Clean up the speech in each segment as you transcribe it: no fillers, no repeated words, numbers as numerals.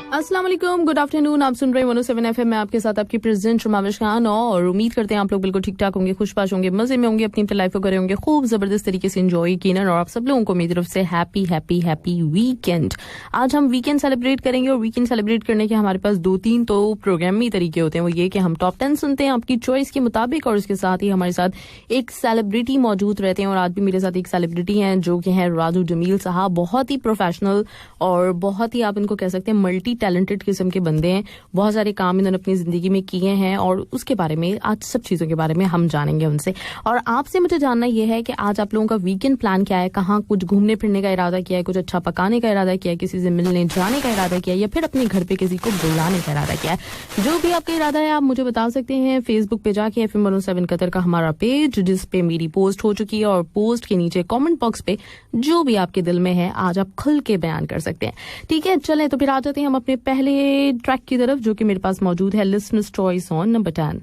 अस्सलाम वालेकुम, good afternoon. आप सुन रहे हैं 107 FM में आपके साथ आपकी प्रेजेंट शमाविश खान, और उम्मीद करते हैं आप लोग बिल्कुल ठीक ठाक होंगे, खुशबाश होंगे, मजे में होंगे, अपनी लाइफ को करे होंगे खूब जबरदस्त तरीके से एंजॉय किया। और आप सब लोगों को मेरी तरफ से हैप्पी हैप्पी हैप्पी वीकेंड। आज हम वीकेंड सेलिब्रेट करेंगे, और वीकेंड सेलिब्रेट करने के हमारे पास 2-3 तो प्रोग्रामी तरीके होते हैं। वो ये कि हम टॉप 10 सुनते हैं आपकी चॉइस के मुताबिक, और उसके साथ ही हमारे साथ एक सेलिब्रिटी मौजूद रहते हैं। और आज भी मेरे साथ एक सेलिब्रिटी हैं जो कि हैं राजू जमील साहब। बहुत ही प्रोफेशनल और बहुत ही आप इनको कह सकते हैं मल्टी टैलेंटेड किस्म के बंदे हैं। बहुत सारे काम इन्होंने अपनी जिंदगी में किए हैं, और उसके बारे में आज सब चीजों के बारे में हम जानेंगे उनसे। और आपसे मुझे जानना यह है कि आज आप लोगों का वीकेंड प्लान क्या है, कहाँ कुछ घूमने फिरने का इरादा किया है, कुछ अच्छा पकाने का इरादा किया है, किसी से मिलने जाने का इरादा किया है, या फिर अपने घर पे किसी को बुलाने का इरादा किया है। जो भी आपका इरादा है आप मुझे बता सकते हैं। फेसबुक पे जाके FM 107 कतर का हमारा पेज, जिसपे मेरी पोस्ट हो चुकी है, और पोस्ट के नीचे कॉमेंट बॉक्स पे जो भी आपके दिल में है आज आप खुल के बयान कर सकते हैं। ठीक है, चलें तो फिर आ जाते हैं हम अपने पहले ट्रैक की तरफ, जो कि मेरे पास मौजूद है। Listeners choice on number 10।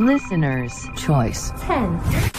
Listener's Choice 10.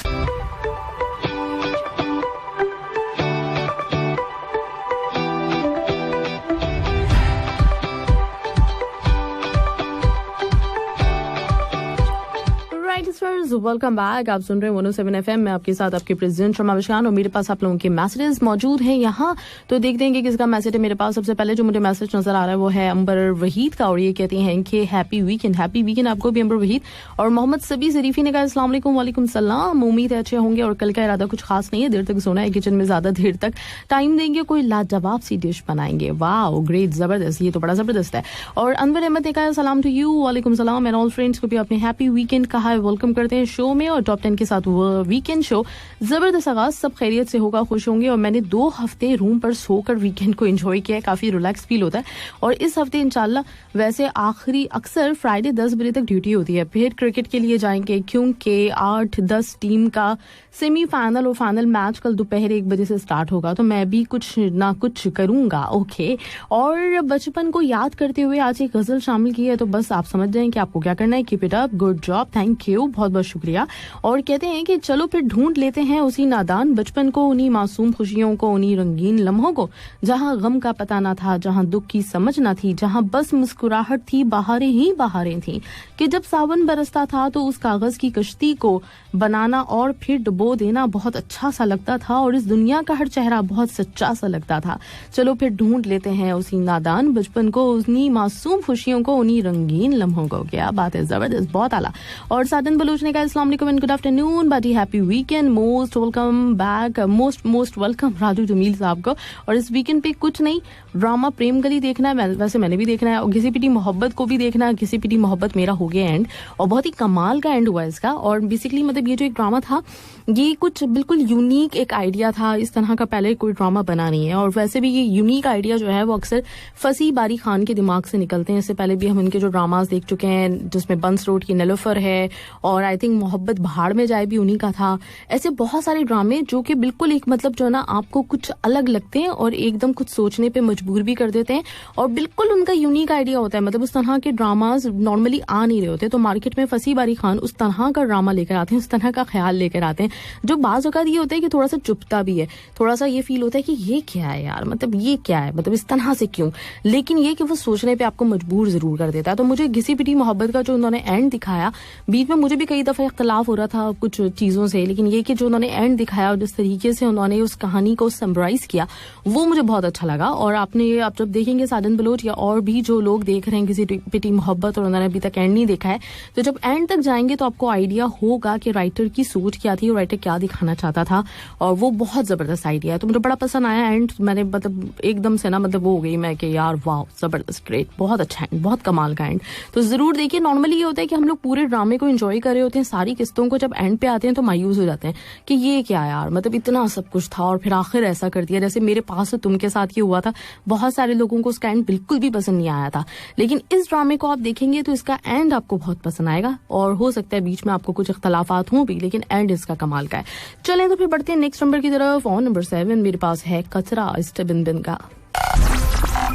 Welcome back. आप सुन रहे हैं 107 FM में आपके साथ आपके प्रेजेंट शमाविश खान, और मेरे पास आप लोगों के मैसेजेस मौजूद हैं यहाँ। तो देखते हैं कि किसका मैसेज है मेरे पास। सबसे पहले जो मुझे मैसेज नजर आ रहा है वो है अंबर वहीद का, और ये कहती हैं कि हैप्पी वीकेंड आपको भी अंबर वहीद। और मोहम्मद सबी शरीफी ने कहा अस्सलाम वालेकुम। वालेकुम सलाम, उम्मीद है अच्छे होंगे। और कल का इरादा कुछ खास नहीं है, देर तक सोना है, किचन में ज्यादा देर तक टाइम देंगे, कोई लाजवाब सी डिश बनाएंगे। वाह ग्रेट, जबरदस्त, ये तो बड़ा जबरदस्त है। और अनवर अहमद ने कहा सलाम टू यू। वालेकुम सलाम, एंड ऑल फ्रेंड्स को भी अपने हैप्पी वीकेंड कहा है, वेलकम करते हैं शो में। और टॉप 10 के साथ वो वीकेंड शो जबरदस्त आगाज, सब खैरियत से होगा, खुश होंगे। और मैंने 2 हफ्ते रूम पर सोकर वीकेंड को एंजॉय किया है, काफी रिलैक्स फील होता है। और इस हफ्ते इंशाल्लाह वैसे आखिरी अक्सर फ्राइडे 10 बजे तक ड्यूटी होती है। फिर क्रिकेट के लिए जाएंगे, क्योंकि 8-10 टीम का सेमीफाइनल और फाइनल मैच कल दोपहर 1 बजे से स्टार्ट होगा, तो मैं भी कुछ ना कुछ करूंगा। ओके, और बचपन को याद करते हुए आज एक गजल शामिल की है, तो बस आप समझ जाएं कि आपको क्या करना है। Keep it up, good job, thank you, बहुत बहुत शुक्रिया। और कहते हैं कि चलो फिर ढूंढ लेते हैं उसी नादान बचपन को, उन्हीं मासूम खुशियों को, उन्हीं रंगीन लम्हों को, जहां गम का पता ना था, जहां दुख की समझ ना थी, जहां बस मुस्कुराहट थी, बहारें ही बहारें थी। कि जब सावन बरसता था तो उस कागज की कश्ती को बनाना और फिर डुबो देना बहुत अच्छा सा लगता था, और इस दुनिया का हर चेहरा बहुत सच्चा सा लगता था। चलो फिर ढूंढ लेते हैं उसी नादान बचपन को, उन्हीं मासूम खुशियों को, उन्हीं रंगीन लम्हों को। क्या बात है, जबरदस्त, बहुत आला। और सादन बलूच ने कहा अस्सलाम वालेकुम एंड गुड आफ्टरनून बाटी, happy weekend, most welcome back, most welcome Raju Jamil साहब को। और इस वीकेंड पे कुछ नहीं, ड्रामा प्रेम गली देखना है, वैसे मैंने भी देखना है, और घिसी पिटी मोहब्बत को भी देखना है। घिसी पिटी मोहब्बत मेरा हो गया एंड, और बहुत ही कमाल का एंड हुआ इसका। और बेसिकली मतलब ये जो एक ड्रामा था, ये कुछ बिल्कुल यूनिक एक आइडिया था, इस तरह का पहले कोई ड्रामा बना नहीं है। और वैसे भी ये यूनिक आइडिया जो है वो अक्सर फसी बारी खान के दिमाग से निकलते हैं। इससे पहले भी हम इनके जो ड्रामास देख चुके हैं, जिसमें बंस रोड की नीलोफर है, और आई थिंक मोहब्बत भाड़ में जाए भी उन्हीं का था। ऐसे बहुत सारे ड्रामे जो कि बिल्कुल एक मतलब जो है ना आपको कुछ अलग लगते हैं, और एकदम कुछ सोचने पे मजबूर भी कर देते हैं, और बिल्कुल उनका यूनिक आइडिया होता है। मतलब उस तरह के ड्रामास नॉर्मली आ नहीं रहे होते, तो मार्केट में फसी बारी खान उस तरह का ड्रामा लेकर आते हैं, उस तरह का ख्याल लेकर आते हैं, जो बाज औकात ये होता है कि थोड़ा सा चुपता भी है, थोड़ा सा ये फील होता है कि ये क्या है यार, मतलब ये क्या है, मतलब इस तरह से क्यों। लेकिन ये कि वो सोचने पे आपको मजबूर जरूर कर देता है। तो मुझे घिसी पिटी मोहब्बत का जो उन्होंने एंड दिखाया, बीच में मुझे भी कई दफा इख्तलाफ हो रहा था कुछ चीजों से, लेकिन ये कि जो उन्होंने एंड दिखाया और जिस तरीके से उन्होंने उस कहानी को समराइज किया, वो मुझे बहुत अच्छा लगा। और आपने आप जब देखेंगे साजन बलोच या और भी जो लोग देख रहे हैं घिसी पिटी मोहब्बत, और उन्होंने अभी तक एंड नहीं देखा है, तो जब एंड तक जाएंगे तो आपको आइडिया होगा कि राइटर की सोच क्या थी और राइटर क्या दिखाना चाहता था। और वो बहुत जबरदस्त आइडिया है, तो मुझे बड़ा पसंद आया एंड। मैंने मतलब एकदम से ना मतलब वो हो गई मैं कि यार वाह जबरदस्त, ग्रेट, बहुत अच्छा एंड, बहुत कमाल का एंड। तो जरूर देखिए। नॉर्मली ये होता है कि हम लोग पूरे ड्रामे को एंजॉय कर रहे होते हैं, सारी किस्तों को, जब एंड पे आते हैं तो मायूस हो जाते हैं कि ये क्या यार, मतलब इतना सब कुछ था और फिर आखिर ऐसा कर दिया। जैसे मेरे पास तो तुम के साथ ये हुआ था, बहुत सारे लोगों को उसका एंड बिल्कुल भी पसंद नहीं आया था, लेकिन इस ड्रामे को आप देखेंगे तो इसका एंड आपको बहुत पसंद आएगा। और हो सकता है बीच में आपको कुछ इख्तलाफात हों भी, लेकिन एंड इसका कमाल का है। चलें तो फिर बढ़ते हैं नेक्स्ट नंबर की तरफ। ऑन नंबर 7 मेरे पास है कचरा स्टेबिन बिन का।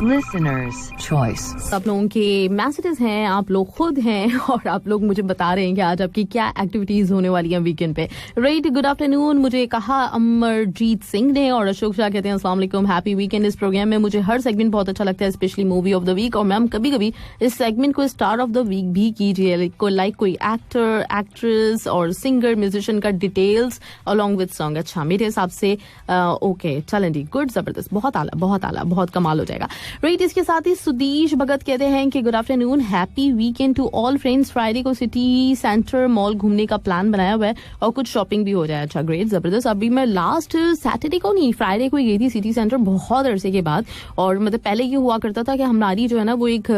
Listener's choice. आप लोगों के मैसेजेस हैं, आप लोग खुद हैं और आप लोग मुझे बता रहे हैं कि आज आपकी क्या एक्टिविटीज होने वाली हैं वीकेंड पे. राइट, गुड आफ्टरनून मुझे कहा अमरजीत सिंह ने, और अशोक शाह कहते हैं अस्सलाम वालेकुम, हैप्पी वीकेंड. इस प्रोग्राम में मुझे हर सेगमेंट बहुत अच्छा लगता है, specially movie of the week. और मैम कभी कभी इस सेगमेंट को स्टार ऑफ द वीक भी कीजिए, लाइक कोई एक्टर, एक्ट्रेस और सिंगर, म्यूजिशियन का डिटेल्स अलॉन्ग विद सॉन्ग. अच्छा, मेरे हिसाब से ओके, चलें जी, गुड, जबरदस्त, बहुत आला, बहुत कमाल हो जाएगा. राइट, इसके साथ ही सुदीश भगत कहते हैं कि good afternoon, happy weekend to all friends. Friday को सिटी सेंटर मॉल घूमने का प्लान बनाया हुआ है और कुछ शॉपिंग भी हो जाए. अच्छा, ग्रेट, जबरदस्त. अभी मैं लास्ट सैटरडे को नहीं, फ्राइडे को ही गई थी सिटी सेंटर बहुत अरसे के बाद. और मतलब पहले ये हुआ करता था कि हमारी जो है ना वो एक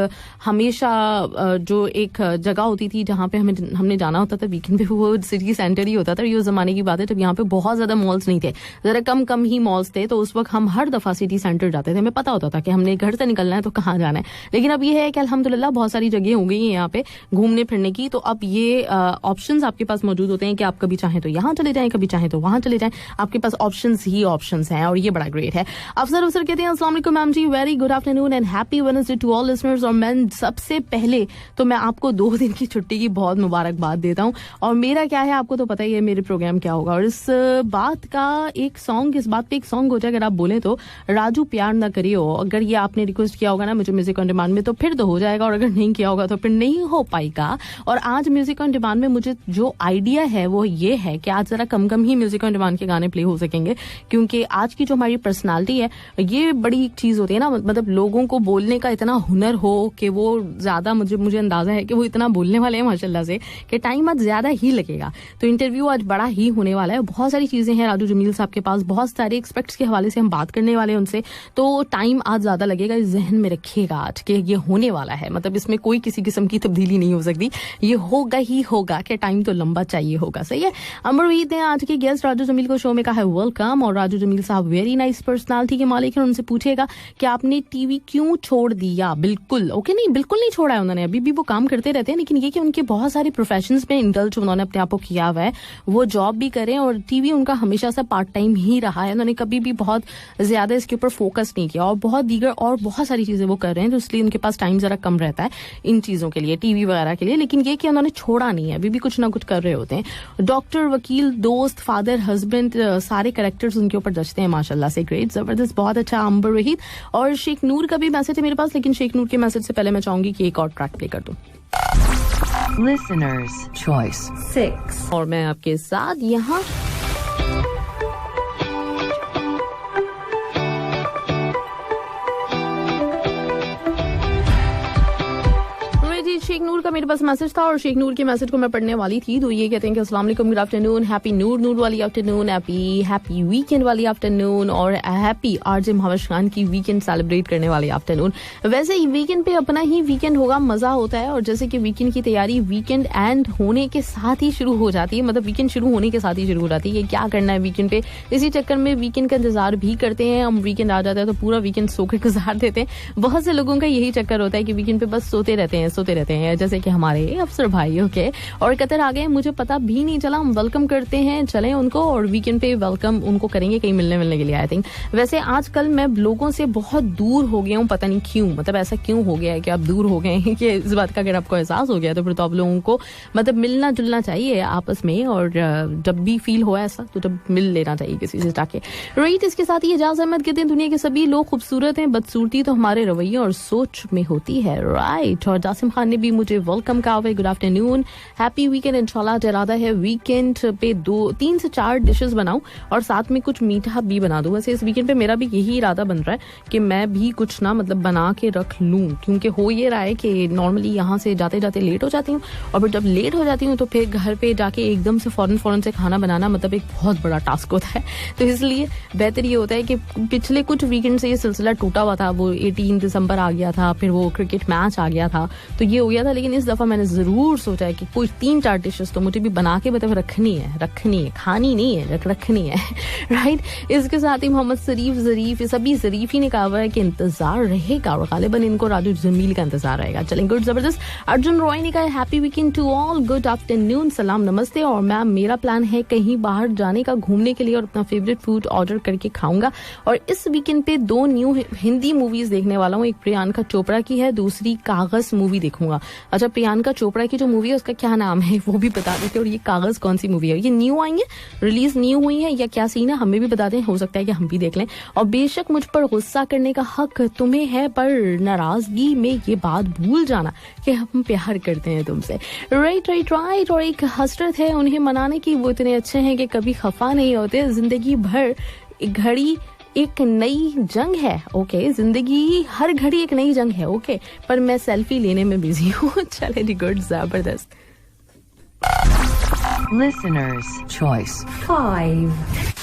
हमेशा जो एक जगह होती थी जहाँ पे हमने जाना होता था वीकेंड पे, वो सिटी सेंटर ही होता था. ये उस जमाने की बात है जब यहाँ पे बहुत ज्यादा मॉल्स नहीं थे, जरा कम ही मॉल्स थे. तो उस वक्त हम हर दफा सिटी सेंटर जाते थे, हमें पता होता था कि हमने घर से निकलना है तो कहाँ जाना है. लेकिन अब ये है कि अल्हम्दुलिल्लाह बहुत सारी जगह हो गई हैं यहाँ पे घूमने फिरने की. तो अब ये ऑप्शंस आपके पास मौजूद होते हैं कि आप कभी चाहें तो यहाँ चले जाएं, कभी चाहें तो वहां चले जाएं. आपके पास ऑप्शंस ही ऑप्शंस हैं और ये बड़ा ग्रेट है. अफसर कहते हैं अस्सलाम वालेकुम ma'am ji, very good afternoon and happy Wednesday to all listeners. और मैं सबसे पहले तो मैं आपको 2 दिन की छुट्टी की बहुत मुबारकबाद देता हूँ. और मेरा क्या है आपको तो पता ही है मेरे प्रोग्राम क्या होगा. और इस बात पे एक सॉन्ग हो जाए अगर आप बोले तो, राजू प्यार ना करियो. अगर ये आपने रिक्वेस्ट किया होगा ना मुझे म्यूजिक ऑन डिमांड में तो फिर तो हो जाएगा, और अगर नहीं किया होगा तो फिर नहीं हो पाएगा. और आज म्यूजिक ऑन डिमांड में मुझे जो आइडिया है वो ये है कि आज जरा कम ही म्यूजिक ऑन डिमांड के गाने प्ले हो सकेंगे, क्योंकि आज की जो हमारी पर्सनालिटी है ये बड़ी चीज होती है ना, मतलब लोगों को बोलने का इतना हुनर हो कि वो ज्यादा, मुझे अंदाजा है कि वो इतना बोलने वाले हैं माशाल्लाह से कि टाइम आज ज्यादा ही लगेगा. तो इंटरव्यू आज बड़ा ही होने वाला है, बहुत सारी चीजें हैं राजू जमील साहब के पास, बहुत सारे एक्सपेक्ट्स के हवाले से हम बात करने वाले हैं उनसे. तो टाइम आज ज्यादा लगेगा, इस जहन में रखिएगा आज के ये होने वाला है, मतलब इसमें कोई किसी किस्म की तब्दीली नहीं हो सकती, ये होगा ही होगा कि टाइम तो लंबा चाहिए होगा. सही है. अमरवीद ने आज के गेस्ट राजू जमील को शो में कहा है वेलकम. और राजू जमील साहब वेरी नाइस पर्सनालिटी के मालिक हैं. उनसे पूछेगा कि आपने टीवी क्यों छोड़ दिया. बिल्कुल ओके, नहीं बिल्कुल नहीं छोड़ा है उन्होंने, अभी भी वो काम करते रहते हैं. लेकिन ये कि उनके बहुत सारे प्रोफेशंस में इंडल्ज उन्होंने अपने आप को किया हुआ है, वो जॉब भी करें और टीवी उनका हमेशा से पार्ट टाइम ही रहा है. उन्होंने कभी भी बहुत ज्यादा इसके ऊपर फोकस नहीं किया, और बहुत दीगर और बहुत सारी चीजें वो कर रहे हैं, तो इसलिए उनके पास टाइम जरा कम रहता है इन चीजों के लिए, टीवी वगैरह के लिए. लेकिन ये कि उन्होंने छोड़ा नहीं है, अभी भी कुछ ना कुछ कर रहे होते हैं. डॉक्टर, वकील, दोस्त, फादर, हस्बैंड, सारे कैरेक्टर्स उनके ऊपर जचते हैं माशाल्लाह से. ग्रेट, जबरदस्त, बहुत अच्छा. अंबर वहीद और शेख नूर का भी मैसेज है मेरे पास, लेकिन शेख नूर के मैसेज से पहले मैं चाहूंगी कि एक और ट्रैक प्ले कर दूं. Listener's choice. 6. और मैं आपके साथ यहाँ शेख नूर का मेरे पास मैसेज था और शेख नूर के मैसेज को मैं पढ़ने वाली थी. तो ये कहते हैं कि अस्सलाम वालेकुम, गुड आफ्टरनून, हैप्पी नूर वाली आफ्टरनून, हैप्पी वीकेंड वाली आफ्टरनून, और हैप्पी आरजे महावश खान की वीकेंड सेलिब्रेट करने वाली आफ्टरनून. वैसे ही वीकेंड पे अपना ही वीकेंड होगा, मजा होता है. और जैसे कि वीकेंड की तैयारी वीकेंड एंड होने के साथ ही शुरू हो जाती है, मतलब वीकेंड शुरू होने के साथ ही शुरू हो जाती है. ये क्या करना है वीकेंड पे, इसी चक्कर में वीकेंड का इंतजार भी करते हैं हम. वीकेंड आ जाता है तो पूरा वीकेंड सोकर गुजार देते हैं. बहुत से लोगों का यही चक्कर होता है कि वीकेंड पे बस सोते रहते हैं, जैसे कि हमारे अफसर भाई. ओके, और कतर आ गए, मुझे पता भी नहीं चला. हम वेलकम करते हैं, चलें उनको, और वीकेंड पे वेलकम उनको करेंगे कहीं मिलने के लिए. आई थिंक वैसे आजकल मैं लोगों से बहुत दूर हो गया हूँ, पता नहीं क्यों, मतलब ऐसा क्यों हो गया है कि आप दूर हो गए हैं, कि इस बात का अगर आपको एहसास हो गया तो फिर तो आप लोगों को मतलब मिलना जुलना चाहिए आपस में, और जब भी फील हो ऐसा तो जब मिल लेना चाहिए किसी से जाके. राइट, इसके साथ ही एजाज अहमद कहते हैं दुनिया के सभी लोग खूबसूरत हैं, बदसूरती तो हमारे रवैये और सोच में होती है. राइट, और जासिम खान ने भी मुझे वेलकम कहा हुआ है. Good afternoon, happy weekend. इंशाल्लाह इरादा है वीकेंड पे 3 से 4 डिशेस बनाऊं और साथ में कुछ मीठा भी बना दूं. वैसे इस वीकेंड पे मेरा भी यही इरादा बन रहा है कि मैं भी कुछ ना मतलब बना के रख लूं, क्योंकि हो ये रहा है कि नॉर्मली यहाँ से जाते जाते लेट हो जाती हूँ, और फिर जब लेट हो जाती हूँ तो फिर घर पे जाके एकदम से फौरन से खाना बनाना मतलब एक बहुत बड़ा टास्क होता है. तो इसलिए बेहतर ये होता है कि पिछले कुछ वीकेंड से ये सिलसिला टूटा हुआ था. वो 18 दिसंबर आ गया था, फिर वो क्रिकेट मैच आ गया था, तो ये हो गया था. लेकिन इस दफा मैंने जरूर सोचा है कि कोई 3-4 डिशेस तो मुझे भी बना के मतलब रखनी है, खानी नहीं है, रखनी है राइट। इसके साथ ही मोहम्मद ज़रीफ सभी ज़रीफ ही ने कहा हुआ है कि इंतजार रहेगा और गालिबन इनको राजू जमील का इंतजार रहेगा। चलें, गुड, जबरदस्त। अर्जुन रॉय ने कहा happy weekend to all, good afternoon, सलाम, नमस्ते। और मैम, मेरा प्लान है कहीं बाहर जाने का घूमने के लिए और अपना फेवरेट फूड ऑर्डर करके खाऊंगा। और इस वीकेंड पे 2 न्यू हिंदी मूवीज देखने वाला हूँ। एक प्रियंका चोपड़ा की है, दूसरी कागज मूवी देखूंगा। अच्छा, प्रियंका चोपड़ा की जो मूवी है उसका क्या नाम है वो भी बता देते, और ये कागज कौन सी मूवी है, ये न्यू आई है, रिलीज न्यू हुई है या क्या सीन है, हमें भी बता दें, हो सकता है कि हम भी देख लें। और बेशक मुझ पर गुस्सा करने का हक तुम्हें है, पर नाराजगी में ये बात भूल जाना कि हम प्यार करते हैं तुमसे। राइट। और एक हसरत है उन्हें मनाने की, वो इतने अच्छे हैं कि कभी खफा नहीं होते। जिंदगी भर घड़ी एक नई जंग है, ओके, जिंदगी हर घड़ी एक नई जंग है, ओके, पर मैं सेल्फी लेने में बिजी हूँ। चले, गुड, जबरदस्त। Listener's choice 5.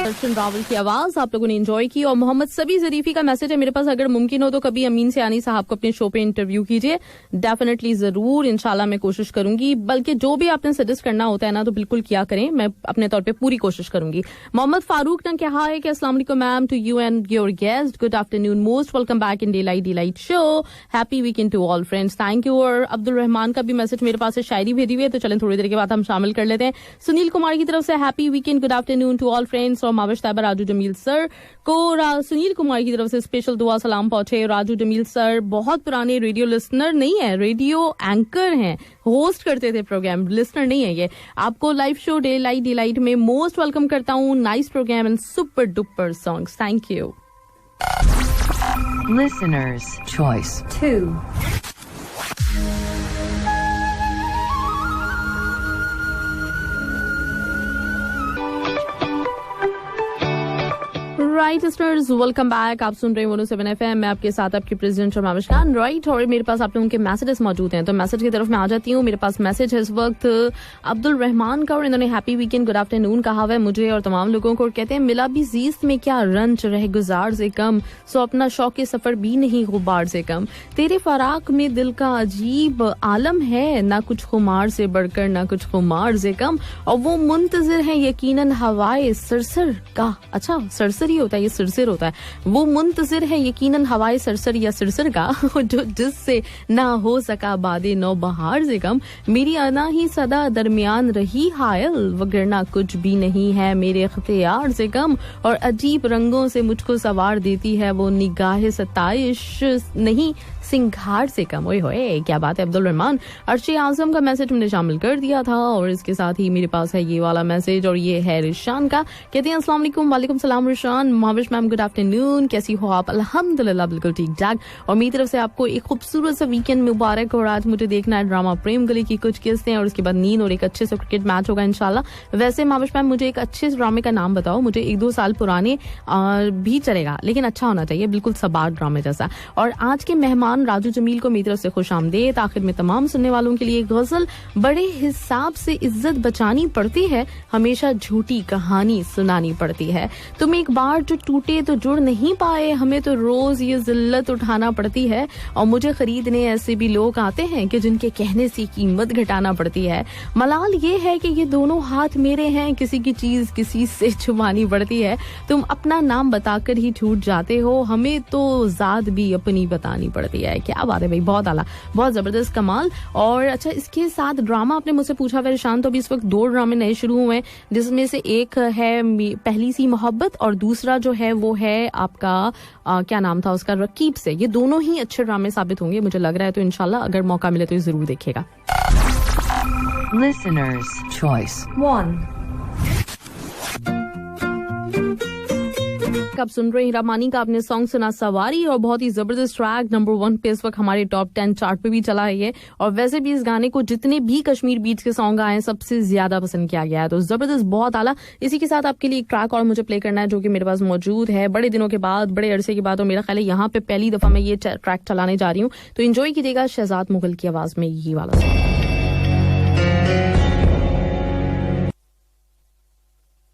दर्शन रावल की आवाज आप लोगों ने एंजॉय की। और मोहम्मद सभी ज़रीफी का मैसेज है मेरे पास, अगर मुमकिन हो तो कभी अमीन सियानी साहब को अपने शो पे इंटरव्यू कीजिए। डेफिनेटली, जरूर, इंशाल्लाह मैं कोशिश करूंगी। बल्कि जो भी आपने सजेस्ट करना होता है ना, तो बिल्कुल किया करें, मैं अपने तौर पे पूरी कोशिश करूंगी। मोहम्मद फारूक ने कहा है कि अस्सलाम वालेकुम ma'am, to you and your guest, good afternoon, most welcome back in delight show, happy weekend to all friends, thank you. और अब्दुल रहमान का भी मैसेज मेरे पास है, शायरी भेजी हुई है, तो चलें थोड़ी देर के बाद हम शामिल कर लेते हैं। सुनील कुमार की तरफ से happy weekend, good afternoon to all friends. और माविश ताइबा राजू जमील सर को सुनील कुमार की तरफ से स्पेशल दुआ सलाम पहुंचे। राजू जमील सर बहुत पुराने रेडियो लिसनर नहीं है, रेडियो एंकर हैं, होस्ट करते थे प्रोग्राम, लिसनर नहीं है ये। आपको लाइव शो डिलाइट में मोस्ट वेलकम करता हूँ। Nice program and super duper songs, thank you. Listener's choice 2. Right listeners, welcome back. आप सुन रहे हैं 107 FM, मैं आपके साथ आपकी प्रेसिडेंट शर्मा विशान, राइट। और मेरे पास आप लोगों के मैसेजेस मौजूद हैं, तो मैसेज की तरफ मैं आ जाती हूँ। मेरे पास मैसेज है इस वक्त अब्दुल रहमान का, और इन्होंने हैप्पी वीकेंड, गुड आफ्टरनून कहा हुआ है मुझे और तमाम लोगों को। और कहते हैं मिला भी जीस्त में क्या रंच रहे गुजार से कम, सो अपना शौक सफर भी नहीं गुबार से कम, तेरे फराक में दिल का अजीब आलम है, ना कुछ खुमार से बढ़कर ना कुछ खुमार से कम, और वो मुंतजिर है यकीनन हवाए सरसर का। अच्छा, सरसर ही होता है, ये सिरसिर होता है। वो मुंतजिर है यकीनन हवाए सरसर या सिरसिर का, जो जिससे ना हो सका बादे नौ बहार से कम, मेरी अना ही सदा दरमियान रही हायल, वगरना कुछ भी नहीं है मेरे इख्तियार से कम, और अजीब रंगों से मुझको सवार देती है वो निगाह सताइश नहीं सिंघार से कम। ओए होए, क्या बात है अब्दुल रहमान। अर्शी आजम का मैसेज हमने शामिल कर दिया था, और इसके साथ ही मेरे पास है ये वाला मैसेज, और ये है रिशान का। कहते हैं अस्सलाम वालेकुम। वालेकुम सलाम Rishan. Mahavish ma'am, good afternoon, कैसी हो आप? अल्हम्दुलिल्लाह बिल्कुल ठीक ठाक, और मेरी तरफ से आपको एक खूबसूरत सा वीकेंड मुबारक। और आज मुझे देखना है ड्रामा प्रेम गली की कुछ किस्तें, और उसके बाद नींद, और एक अच्छे से क्रिकेट मैच होगा इंशाल्लाह। वैसे महाविश मैम, मुझे एक अच्छे ड्रामे का नाम बताओ, मुझे 1-2 साल पुराने भी चलेगा, लेकिन अच्छा होना चाहिए, बिल्कुल सबार ड्रामे जैसा। और आज के मेहमान राजू जमील को मेरी तरफ से खुश आमदेद। आखिर में तमाम सुनने वालों के लिए गजल, बड़े हिसाब से इज्जत बचानी पड़ती है, हमेशा झूठी कहानी सुनानी पड़ती है, तुम एक बार जो टूटे तो जुड़ नहीं पाए, हमें तो रोज ये जिल्लत उठाना पड़ती है, और मुझे खरीदने ऐसे भी लोग आते हैं कि जिनके कहने से कीमत घटाना पड़ती है। मलाल ये है कि ये दोनों हाथ मेरे हैं, किसी की चीज किसी से छुपानी पड़ती है, तुम अपना नाम बताकर ही छूट जाते हो, हमें तो जात भी अपनी बतानी पड़ती है। क्या बात है भाई, बहुत आला, बहुत जबरदस्त, कमाल। और अच्छा, इसके साथ ड्रामा आपने मुझसे पूछा हुआ शान, तो अभी इस वक्त 2 ड्रामे नए शुरू हुए हैं, जिसमें से एक है पहली सी मोहब्बत, और दूसरा जो है वो है आपका क्या नाम था उसका, रकीब से। ये दोनों ही अच्छे ड्रामे साबित होंगे मुझे लग रहा है, तो इंशाल्लाह अगर मौका मिले तो ये जरूर देखिएगा। Listener's choice 1. आप सुन रहे हैं रामानी का आपने सॉन्ग सुना सवारी, और बहुत ही जबरदस्त ट्रैक, नंबर 1 पे इस वक्त हमारे टॉप 10 चार्ट पे भी चला है ये। और वैसे भी इस गाने को जितने भी कश्मीर बीट्स के सॉन्ग आए हैं सबसे ज्यादा पसंद किया गया है, तो जबरदस्त, बहुत आला। इसी के साथ आपके लिए एक ट्रैक और मुझे प्ले करना है, जो कि मेरे पास मौजूद है बड़े दिनों के बाद, बड़े अरसे के बाद, और मेरा ख्याल है यहाँ पे पहली दफा मैं ये ट्रैक चलाने जा रही हूँ, तो एंजॉय कीजिएगा शहजाद मुगल की आवाज में ये वाला song.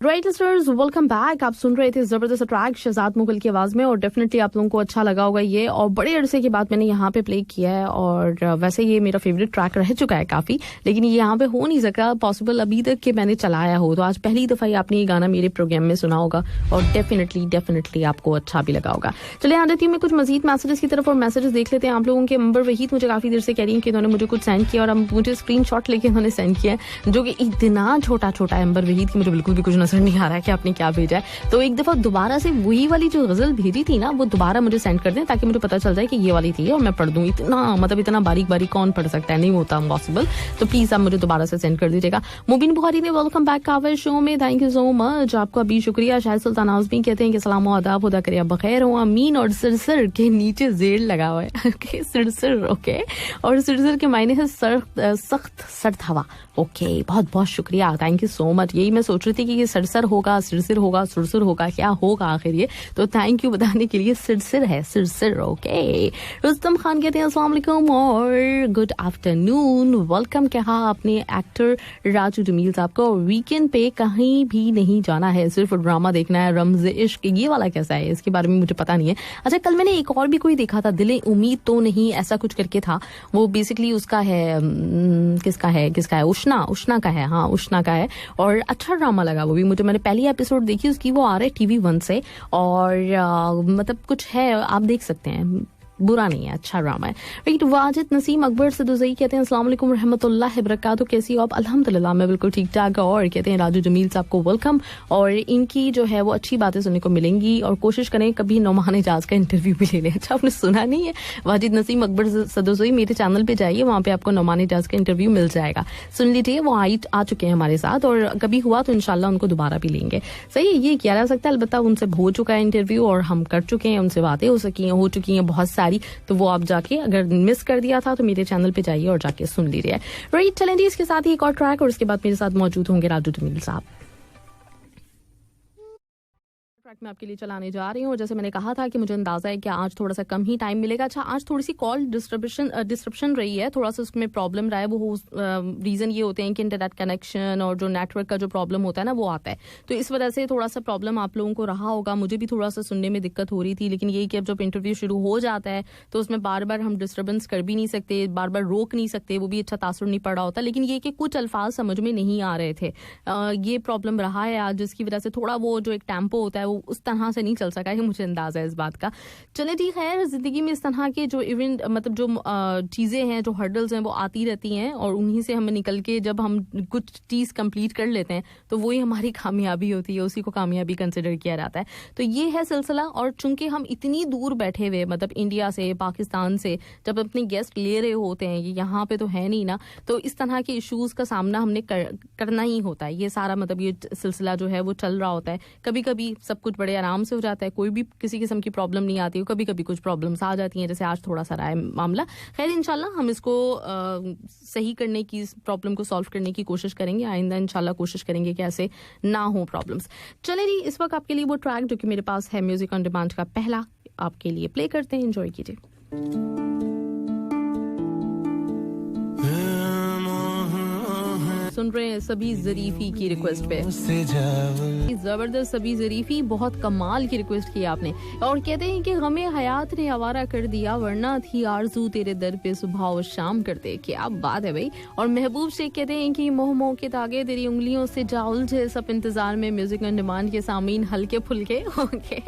Right listeners, welcome back. आप सुन रहे थे जबरदस्त ट्रैक शहजाद मुगल की आवाज में और डेफिनेटली आप लोगों को अच्छा लगा होगा ये, और बड़े अरसे के बाद मैंने यहाँ पे प्ले किया है और वैसे ये मेरा फेवरेट ट्रैक रह चुका है काफी, लेकिन ये यहाँ पे हो नहीं सका पॉसिबल अभी तक कि मैंने चलाया हो, तो आज पहली दफा ही आपने ये गाना मेरे प्रोग्राम में सुना होगा और डेफिनेटली आपको अच्छा भी लगा होगा। चलिए आ जाती हूँ मैं कुछ मजीद मैसेजेस की तरफ और मैसेजेस देख लेते हैं आप लोगों के। अंबर वहीद मुझे काफी देर से कह रही है कि उन्होंने मुझे कुछ सेंड किया और अब मुझे स्क्रीनशॉट लेके उन्होंने सेंड किया है, जो कि इतना छोटा है अंबर वहीद की मुझे बिल्कुल भी कुछ नजर नहीं आ रहा है कि आपने क्या भेजा है। तो एक दफा दोबारा से वही वाली जो गजल भेजी थी ना वो दोबारा मुझे सेंड कर दें ताकि मुझे पता चल जाए कि ये वाली थी और मैं पढ़ दूं। इतना बारीक कौन पढ़ सकता है, नहीं होता पॉसिबल, तो प्लीज आप मुझे दोबारा से सेंड कर दीजिएगा। मुबीन बुखारी ने वेलकम बैक कावर शो में, थैंक यू सो मच, आपका भी शुक्रिया। शायद सुल्तान आज़मी कहते हैं कि सलाम व आदाब, खुदा करे बखैर हो, अमीन। और सिरसर के नीचे जेल लगा हुआ है ओके सिरसर, ओके, और सिरसर के मायने है सख्त सर्द हवा। ओके, बहुत शुक्रिया, थैंक यू सो मच। यही मैं सोच रही थी कि ये सरसर होगा, सिरसिर होगा, सुरसुर होगा, क्या होगा आखिर ये, तो थैंक यू बताने के लिए। सिरसिर है, सिरसिर, ओके। रुस्तम खान कहते हैं अस्सलाम वालेकुम और गुड आफ्टरनून, वेलकम। कहा आपने एक्टर राजू जमील साहब को वीकेंड पे कहीं भी नहीं जाना है, सिर्फ ड्रामा देखना है, रमज इश्क, ये वाला कैसा है, इसके बारे में मुझे पता नहीं है। अच्छा, कल मैंने एक और भी कोई देखा था, दिले उम्मीद तो नहीं, ऐसा कुछ करके था, वो बेसिकली उसका है किसका है उष्णा का है, हाँ उष्णा का है, और अच्छा ड्रामा लगा वो भी मुझे। मैंने पहली एपिसोड देखी उसकी, वो आ रहा है TV1 से, और मतलब कुछ है, आप देख सकते हैं, बुरा नहीं है, अच्छा ड्रामा है। राइट, वाजिद नसीम अकबर सदुजई कहते हैं अस्सलाम वालेकुम रहमतुल्लाहि बरकातहू, कैसी हो आप? अल्हम्दुलिल्लाह मैं बिल्कुल ठीक ठाक, और कहते हैं राजू जमील साहब को वेलकम, और इनकी जो है वो अच्छी बातें सुनने को मिलेंगी, और कोशिश करें कभी नौमान एजाज का इंटरव्यू भी ले लें। अच्छा, आपने सुना नहीं है? वाजिद नसीम अकबर सदुजई, मेरे चैनल पे जाइए, वहाँ पे आपको नौमान एजाज का इंटरव्यू मिल जाएगा, सुन लीजिए, वो आ चुके हैं हमारे साथ, और कभी हुआ तो इंशाल्लाह उनको दोबारा भी लेंगे। सही है, ये किया जा सकता है, अलबत्ता उनसे हो चुका है इंटरव्यू और हम कर चुके हैं, उनसे बातें हो चुकी हैं बहुत सारी, तो वो आप जाके अगर मिस कर दिया था तो मेरे चैनल पे जाइए और जाके सुन लीजिए। राइट, चलें जी, इसके साथ ही एक और ट्रैक, और इसके बाद मेरे साथ मौजूद होंगे राजू जमील साहब। मैं आपके लिए चलाने जा रही हूँ, और जैसे मैंने कहा था कि मुझे अंदाजा है कि आज थोड़ा सा कम ही टाइम मिलेगा। अच्छा, आज थोड़ी सी कॉल डिस्ट्रप्शन रही है, थोड़ा सा उसमें प्रॉब्लम रहा है, वो रीजन ये होते हैं कि इंटरनेट कनेक्शन और जो नेटवर्क का जो प्रॉब्लम होता है ना वो आता है, तो इस वजह से थोड़ा सा प्रॉब्लम आप लोगों को रहा होगा, मुझे भी थोड़ा सा सुनने में दिक्कत हो रही थी। लेकिन यही कि अब जब इंटरव्यू शुरू हो जाता है तो उसमें बार बार हम डिस्टर्बेंस कर भी नहीं सकते, बार बार रोक नहीं सकते, वो भी अच्छा तासुर नहीं पड़ा होता। लेकिन ये कि कुछ अल्फाज समझ में नहीं आ रहे थे, ये प्रॉब्लम रहा है आज, जिसकी वजह से थोड़ा वो जो एक टेम्पो होता है वो उस तरह से नहीं चल सका है, मुझे अंदाजा है इस बात का। चले ठीक है, जिंदगी में इस तरह के जो इवेंट मतलब जो चीजें हैं, जो हर्डल्स हैं, वो आती रहती हैं, और उन्हीं से हमें निकल के जब हम कुछ चीज कंप्लीट कर लेते हैं तो वही हमारी कामयाबी होती है, उसी को कामयाबी कंसिडर किया जाता है। तो ये है सिलसिला, और चूंकि हम इतनी दूर बैठे हुए, मतलब इंडिया से, पाकिस्तान से जब अपने गेस्ट ले रहे होते हैं, ये यहाँ पे तो है नहीं ना, तो इस तरह के इश्यूज का सामना हमने करना ही होता है। ये सारा मतलब ये सिलसिला जो है वो चल रहा होता है। कभी कभी सब कुछ बड़े आराम से हो जाता है, कोई भी किसी किस्म की प्रॉब्लम नहीं आती, कभी कभी कुछ प्रॉब्लम्स आ जाती हैं, जैसे आज थोड़ा सा रहा है मामला। खैर इंशाल्लाह हम इसको सही करने की, इस प्रॉब्लम को सॉल्व करने की कोशिश करेंगे, आइंदा इंशाल्लाह कोशिश करेंगे कि ऐसे ना हो प्रॉब्लम्स। चले जी, इस वक्त आपके लिए वो ट्रैक जो कि मेरे पास है म्यूजिक ऑन डिमांड का पहला, आपके लिए प्ले करते हैं, एंजॉय कीजिए। सुन रहे हैं सभी जरीफी की रिक्वेस्ट पे, जबरदस्त सभी जरीफी, बहुत कमाल की रिक्वेस्ट की आपने, और कहते हैं कि हमें हयात ने आवारा कर दिया, वरना थी आरजू तेरे दर पे सुबह और शाम करते। क्या बात है भाई। और महबूब शेख कहते हैं कि मोह मोह के धागे तेरी उंगलियों से जा उलझे, सब इंतजार में म्यूजिक ऑन डिमांड के सामीन हल्के फुल्के ओके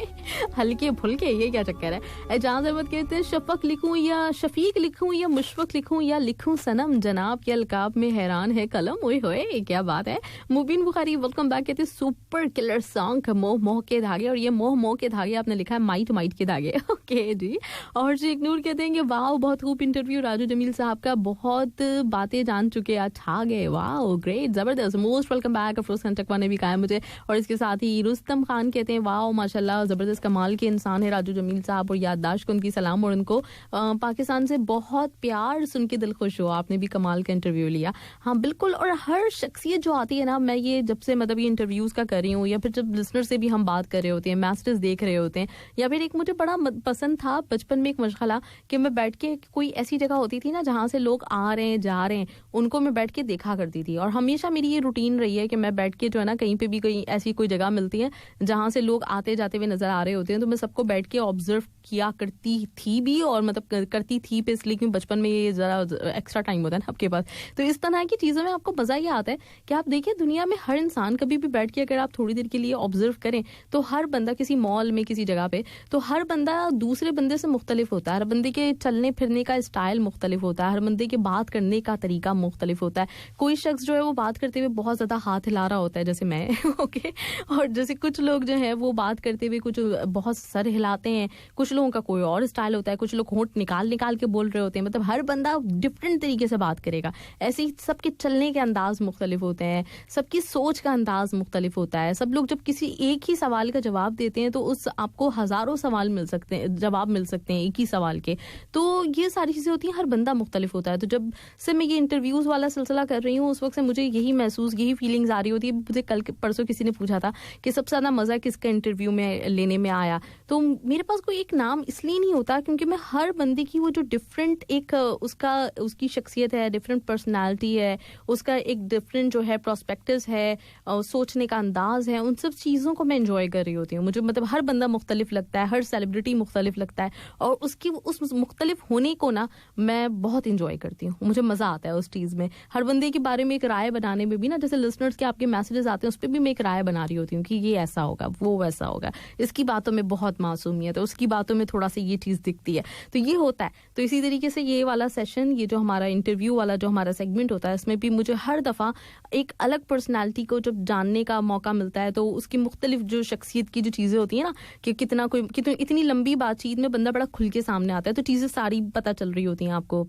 हल्के फुल्के, ये क्या चक्कर है। एजाज अहमद कहते हैं शफक लिखूं या शफीक लिखूं या मुशफक लिखूं या लिखूं सनम, जनाब के अलकाब में हैरान है कलम। ओए होए, क्या बात है। मुबीन बुखारी वेलकम बैक, कहते सुपर किलर सॉन्ग मोह मोह के धागे, और ये मोह मोह के धागे आपने लिखा है माइट माइट के धागे ओके जी। और शेख नूर कहते हैं कि वाह बहुत खूब इंटरव्यू राजू जमील साहब का, बहुत बातें जान चुके, अच्छा गए, वाह ग्रेट, जबरदस्त, most welcome back. Afroz Khan Taqwa ने भी कहा मुझे, और इसके साथ ही रुस्तम खान कहते हैं वाह माशाल्लाह जबरदस्त कमाल के इंसान है राजू जमील साहब, और याददाश्त को उनकी सलाम, और उनको पाकिस्तान से बहुत प्यार सुन के दिल खुश हुआ, आपने भी कमाल का इंटरव्यू लिया। हाँ बिल्कुल, और हर शख्सियत जो आती है ना, मैं ये जब से मतलब ये इंटरव्यूज का कर रही हूँ या फिर जब लिसनर से भी हम बात कर रहे होते हैं, मैसेज देख रहे होते हैं, या फिर एक मुझे बड़ा पसंद था बचपन में एक मशगला कि मैं बैठ के कोई ऐसी जगह होती थी ना जहाँ से लोग आ रहे हैं जा रहे हैं, उनको मैं बैठ के देखा करती थी। और हमेशा मेरी ये रूटीन रही है कि मैं बैठ के जो है ना कहीं पे भी कोई ऐसी कोई जगह मिलती है जहाँ से लोग आते जाते हुए नजर आ रहे होते हैं, तो मैं सबको बैठ के ऑब्जर्व किया करती थी भी, और मतलब करती थी पे इसलिए क्योंकि बचपन में ये जरा एक्स्ट्रा टाइम होता है ना आपके पास, तो इस तरह की चीजों में आपको मजा ये आता है कि आप देखिए दुनिया में हर इंसान कभी भी बैठ के अगर आप थोड़ी देर के लिए ऑब्जर्व करें तो हर बंदा किसी मॉल में किसी जगह पे, तो हर बंदा दूसरे बंदे से मुख्तलिफ होता है, हर बंदे के चलने फिरने का स्टाइल मुख्तलिफ होता है, हर बंदे के बात करने का तरीका मुख्तलिफ होता है। कोई शख्स जो है वो बात करते हुए बहुत ज्यादा हाथ हिला रहा होता है जैसे मैं ओके, और जैसे कुछ लोग जो है वो बात करते हुए कुछ बहुत सर हिलाते हैं, कुछ लोगों का कोई और स्टाइल होता है, कुछ लोग होंठ निकाल निकाल के बोल रहे होते हैं, मतलब हर बंदा डिफरेंट तरीके से बात करेगा। ऐसे ही सबके चलने के अंदाज मुख्तलिफ होते हैं, सबकी सोच का अंदाज मुख्तलिफ होता है। सब लोग जब किसी एक ही सवाल का जवाब देते हैं तो उस आपको हजारों सवाल मिल सकते हैं, जवाब मिल सकते हैं एक ही सवाल के, तो ये सारी चीजें होती हैं, हर बंदा मुख्तलिफ होता है। तो जब से मैं ये इंटरव्यूज वाला सिलसिला कर रही हूँ उस वक्त से मुझे यही महसूस, यही फीलिंग्स आ रही होती है। मुझे कल परसों किसी ने पूछा था कि सबसे ज्यादा मजा किसका इंटरव्यू में लेने में आया, तो मेरे पास कोई एक नाम इसलिए नहीं होता क्योंकि मैं हर बंदे की वो जो डिफरेंट एक उसकी शख्सियत है, डिफरेंट पर्सनालिटी है, उसका एक डिफरेंट जो है प्रोस्पेक्टिव्स है, सोचने का अंदाज है, उन सब चीजों को मैं एंजॉय कर रही होती हूँ। मुझे मतलब हर बंदा मुख्तलिफ लगता है, हर सेलिब्रिटी मुख्तलिफ लगता है, और उसकी उस मुख्तलिफ होने को ना मैं बहुत इंजॉय करती हूँ, मुझे मजा आता है उस चीज में। हर बंदे के बारे में एक राय बनाने में भी ना, जैसे लिसनर्स के आपके मैसेजेस आते हैं उस पर भी मैं एक राय बना रही होती हूँ कि ये ऐसा होगा, वो वैसा होगा, इसकी बातों में बहुत मासूमियत है, उसकी बातों में थोड़ा सा ये चीज दिखती है, तो ये होता है। तो इसी तरीके से ये वाला सेशन, ये जो हमारा इंटरव्यू वाला जो हमारा सेगमेंट होता है, इसमें भी मुझे हर दफा एक अलग पर्सनालिटी को जब जानने का मौका मिलता है, तो उसकी मुख्तलिफ जो शख्सियत की जो चीजें होती है ना, कि कितनी इतनी लंबी बातचीत में बंदा बड़ा खुल के सामने आता है, तो चीजें सारी पता चल रही होती हैं आपको,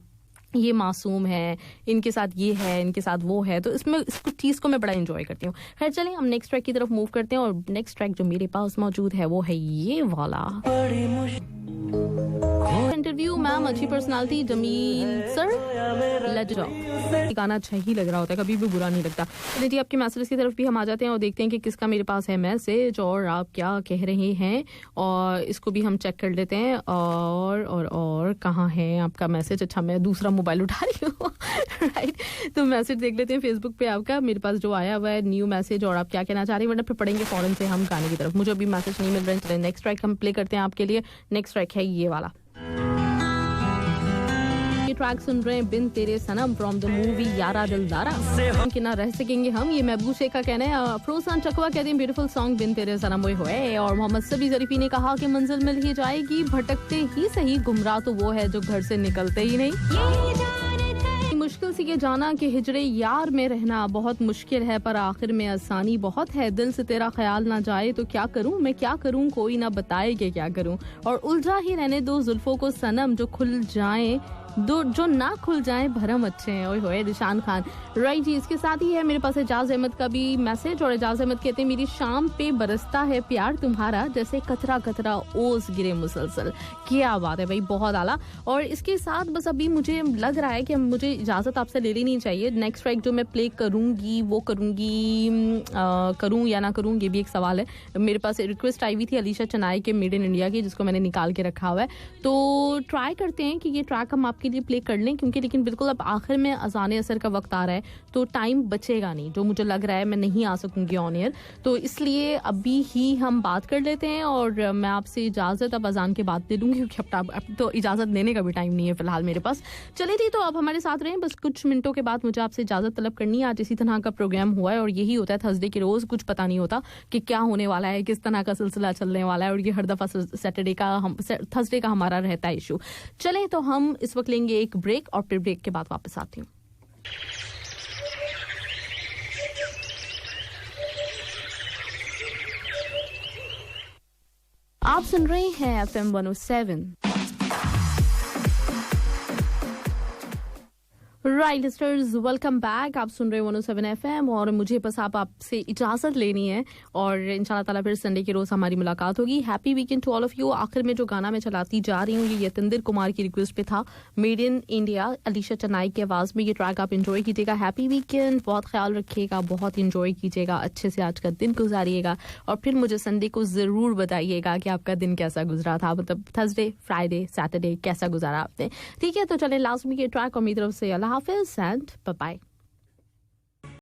ये मासूम है, इनके साथ ये है, इनके साथ वो है, तो इसमें इस चीज को मैं बड़ा एंजॉय करती हूँ। खैर चलें हम नेक्स्ट ट्रैक की तरफ मूव करते हैं, और नेक्स्ट ट्रैक जो मेरे पास मौजूद है वो है ये वाला इंटरव्यू। मैम अच्छी पर्सनालिटी, जमील सर लेट जाओ, गाना अच्छा ही लग रहा होता है, कभी भी बुरा नहीं लगता। चलिए जी आपके मैसेज की तरफ भी हम आ जाते हैं और देखते हैं कि किसका मेरे पास है मैसेज और आप क्या कह रहे हैं, और इसको भी हम चेक कर लेते हैं। और कहाँ है आपका मैसेज? अच्छा मैं दूसरा मोबाइल उठा रही हूँ राइट, तो मैसेज देख लेते हैं फेसबुक पे आपका मेरे पास जो आया हुआ है न्यू मैसेज, और आप क्या कहना चाह रही हैं, वरना फिर पढ़ेंगे फौरन से हम गाने की तरफ। मुझे अभी मैसेज नहीं मिल रहे हैं। नेक्स्ट ट्रैक हम प्ले करते हैं आपके लिए। नेक्स्ट ट्रैक है ये वाला, ट्रैक सुन रहे हैं बिन तेरे सनम फ्रॉम द मूवी यारा दिलदारा, कि ना रह सकेंगे हम, ये महबूब शेख का कहना है। अफरोजान चकवा कहते हैं ब्यूटीफुल सॉन्ग बिन तेरे सनम ओए होए। और मोहम्मद सबी जरीफी ने कहा कि मंजिल मिल ही जाएगी, भटकते ही सही, गुमराह तो वो है जो घर से निकलते ही नहीं। मुश्किल से ये जाना कि हिजरे यार में रहना बहुत मुश्किल है, पर आखिर में आसानी बहुत है। दिल से तेरा ख्याल ना जाए तो क्या करूं मैं, क्या करूं कोई ना बताए कि क्या करूं। और उलझा ही रहने दो जुल्फों को सनम, जो खुल जाए दो जो ना खुल जाए भरम अच्छे हैं। ओए होए निशान खान राइट जी। इसके साथ ही है मेरे पास एजाज अहमद का भी मैसेज, और एजाज अहमद कहते हैं मेरी शाम पे बरसता है प्यार तुम्हारा, जैसे कतरा कतरा ओस गिरे मुसलसल। क्या बात है भाई, बहुत आला। और इसके साथ बस अभी मुझे लग रहा है कि मुझे इजाजत आपसे ले लेनी चाहिए। नेक्स्ट ट्रैक जो मैं प्ले करूंगी वो करूं या ना करूं, ये भी एक सवाल है। मेरे पास रिक्वेस्ट आई हुई थी अलीशा चनाई के मेड इन इंडिया की, जिसको मैंने निकाल के रखा हुआ है, तो ट्राई करते हैं कि ये ट्रैक हम के लिए प्ले कर लें, क्योंकि लेकिन बिल्कुल अब आखिर में अजान असर का वक्त आ रहा है, तो टाइम बचेगा नहीं, जो मुझे लग रहा है मैं नहीं आ सकूंगी ऑन एयर, तो इसलिए अभी ही हम बात कर लेते हैं। और मैं आपसे इजाजत अब अजान के बाद दे दूंगी, क्योंकि अब तो इजाजत देने का भी टाइम नहीं है फिलहाल मेरे पास। चले जी, तो अब हमारे साथ रहें, बस कुछ मिनटों के बाद मुझे आपसे इजाजत तलब करनी है। आज इसी तरह का प्रोग्राम हुआ है, और यही होता है थर्सडे के रोज, कुछ पता नहीं होता कि क्या होने वाला है, किस तरह का सिलसिला चलने वाला है, और ये हर दफा थर्सडे का हमारा रहता है इशू। चले तो हम इस वक्त लेंगे एक ब्रेक, और फिर ब्रेक के बाद वापस आती हूँ। आप सुन रहे हैं FM 107 right listeners, welcome back. आप सुन रहे हो 107 FM और मुझे बस आपसे इजाजत लेनी है और इंशाल्लाह ताला फिर संडे के रोज हमारी मुलाकात होगी। Happy weekend to all of you. आखिर में जो गाना मैं चलाती जा रही हूँ ये यतिंदर कुमार की रिक्वेस्ट पे था, made in India, Alisha Chennai की आवाज में। ये ट्रैक आप इंजॉय कीजिएगा। हैप्पी वीकेंड, बहुत ख्याल रखिएगा, बहुत इंजॉय कीजिएगा, अच्छे से आज का दिन गुजारिएगा और फिर मुझे संडे को जरूर बताइएगा कि आपका दिन कैसा गुजरा था, मतलब थर्सडे, फ्राइडे, सैटरडे कैसा गुजारा आपने। ठीक है, तो चले लास्ट में ये ट्रैक और मेरी तरफ से अल्लाह हाफिज एंड बाय बाय।